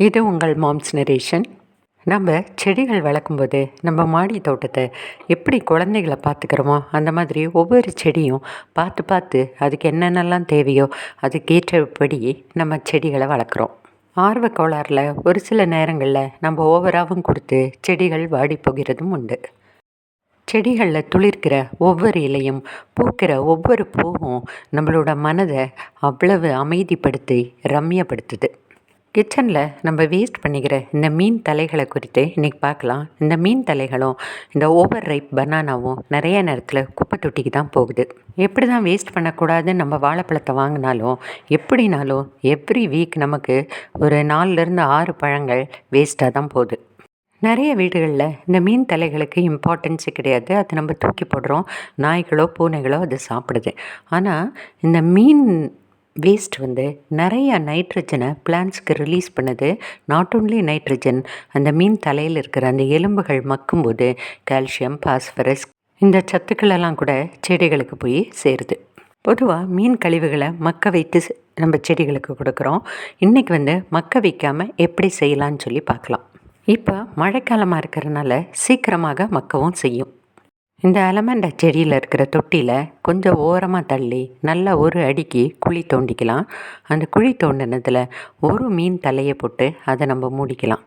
இது உங்கள் moms narration. நம்ம செடிகள் வளர்க்கும்போது நம்ம மாடி தோட்டத்தை எப்படி குழந்தைகளை பார்த்துக்கிறோமோ அந்த மாதிரி ஒவ்வொரு செடியும் பார்த்து பார்த்து அதுக்கு என்னென்னலாம் தேவையோ அதுக்கேற்றபடி நம்ம செடிகளை வளர்க்குறோம். ஆர்வ கோளாறில் ஒரு சில நேரங்களில் நம்ம ஓவராகவும் கொடுத்து செடிகள் வாடி போகிறதும் உண்டு. செடிகளில் துளிர்க்கிற ஒவ்வொரு இலையும் பூக்கிற ஒவ்வொரு பூவும் நம்மளோட மனதை அவ்வளவு அமைதிப்படுத்தி ரம்யப்படுத்துது. கிச்சனில் நம்ம வேஸ்ட் பண்ணிக்கிற இந்த மீன் தலைகளை குறித்து இன்றைக்கி பார்க்கலாம். இந்த மீன் தலைகளும் இந்த ஓவர் ரைப் பனானாவும் நிறைய நேரத்தில் குப்பை தொட்டிக்கு தான் போகுது. எப்படி தான் வேஸ்ட் பண்ணக்கூடாதுன்னு நம்ம வாழைப்பழத்தை வாங்கினாலும் எப்படினாலும் எவ்ரி வீக் நமக்கு ஒரு 4லேருந்து 6 பழங்கள் வேஸ்ட்டாக தான் போகுது. நிறைய வீடுகளில் இந்த மீன் தலைகளுக்கு இம்பார்ட்டன்ஸே கிடையாது. அது நம்ம தூக்கி போடுறோம், நாய்களோ பூனைகளோ அது சாப்பிடுது. ஆனால் இந்த மீன் வேஸ்ட் நிறைய நைட்ரஜனை பிளான்ட்ஸ்க்கு ரிலீஸ் பண்ணுது. நாட் ஓன்லி நைட்ரஜன், அந்த மீன் தலையில் இருக்கிற அந்த எலும்புகள் மக்கும்போது கால்சியம், பாஸ்பரஸ் இந்த சத்துக்களெல்லாம் கூட செடிகளுக்கு போய் சேருது. பொதுவாக மீன் கழிவுகளை மக்க வைத்து நம்ம செடிகளுக்கு கொடுக்குறோம். இன்றைக்கி மக்க வைக்காமல் எப்படி செய்யலான்னு சொல்லி பார்க்கலாம். இப்போ மழைக்காலமாக இருக்கிறதுனால சீக்கிரமாக மக்கவும் செய்யும். இந்த அலமண்டா செடியில் இருக்கிற தொட்டியில் கொஞ்சம் ஓரமாக தள்ளி நல்லா ஒரு அடிக்கு குழி தோண்டிக்கலாம். அந்த குழி தோண்டினதில் ஒரு மீன் தலையை போட்டு அதை நம்ம மூடிக்கலாம்.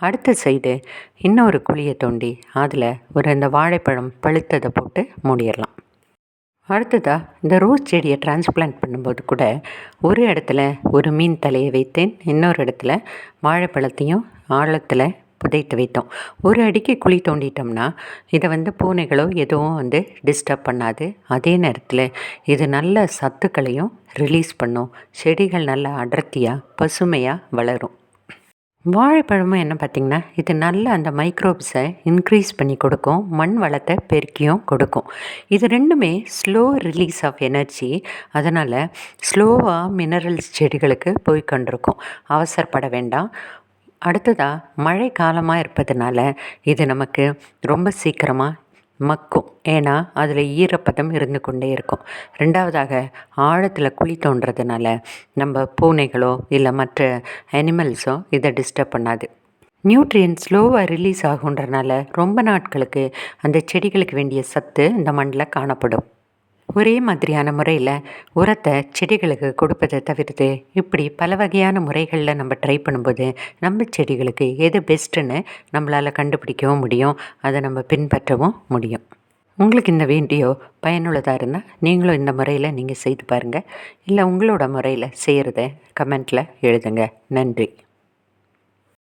அடுத்த சைடு இன்னொரு குழியை தோண்டி அதில் இந்த வாழைப்பழம் பழுத்ததை போட்டு மூடிடலாம். அடுத்ததாக இந்த ரோஸ் செடியை டிரான்ஸ்பிளான்ட் பண்ணும்போது கூட ஒரு இடத்துல ஒரு மீன் தலையை வைத்தேன், இன்னொரு இடத்துல வாழைப்பழத்தையும் ஆழத்தில் புதைத்து வைத்தோம். ஒரு அடிக்கு குழி தோண்டிட்டோம்னா இதை பூனைகளோ எதுவும் டிஸ்டர்ப் பண்ணாது. அதே நேரத்தில் இது நல்ல சத்துக்களையும் ரிலீஸ் பண்ணும். செடிகள் நல்லா அடர்த்தியாக பசுமையாக வளரும். வாழைப்பழமும் என்ன பார்த்திங்கன்னா இது நல்ல அந்த மைக்ரோப்ஸை இன்க்ரீஸ் பண்ணி கொடுக்கும், மண் வளத்தை பெருக்கியும் கொடுக்கும். இது ரெண்டுமே ஸ்லோ ரிலீஸ் ஆஃப் எனர்ஜி. அதனால் ஸ்லோவாக மினரல்ஸ் செடிகளுக்கு போய் கொண்டிருக்கும். அவசரப்பட வேண்டாம். அடுத்ததாக மழை காலமாக இருப்பதுனால இது நமக்கு ரொம்ப சீக்கிரமாக மக்கும். ஏன்னா அதில் ஈரப்பதம் இருந்து கொண்டே இருக்கும். ரெண்டாவதாக ஆழத்தில் குழி தோன்றதுனால நம்ம பூனைகளோ இல்லை மற்ற அனிமல்ஸோ இதை டிஸ்டர்ப் பண்ணாது. நியூட்ரியன்ட் ஸ்லோவாக ரிலீஸ் ஆகுன்றனால ரொம்ப நாட்களுக்கு அந்த செடிகளுக்கு வேண்டிய சத்து இந்த மண்ணில் காணப்படும். ஒரே மாதிரியான முறையில் உரத்தை செடிகளுக்கு கொடுப்பதை தவிர்த்து இப்படி பல வகையான முறைகளில் நம்ம ட்ரை பண்ணும்போது நம்ம செடிகளுக்கு எது பெஸ்ட்டுன்னு நம்மளால் கண்டுபிடிக்கவும் முடியும், அதை நம்ம பின்பற்றவும் முடியும். உங்களுக்கு இந்த வீடியோ பயனுள்ளதாக இருந்தால் நீங்களும் இந்த முறையில் நீங்கள் செய்து பாருங்கள். இல்லை உங்களோட முறையில் செய்கிறத கமெண்ட்டில் எழுதுங்க. நன்றி.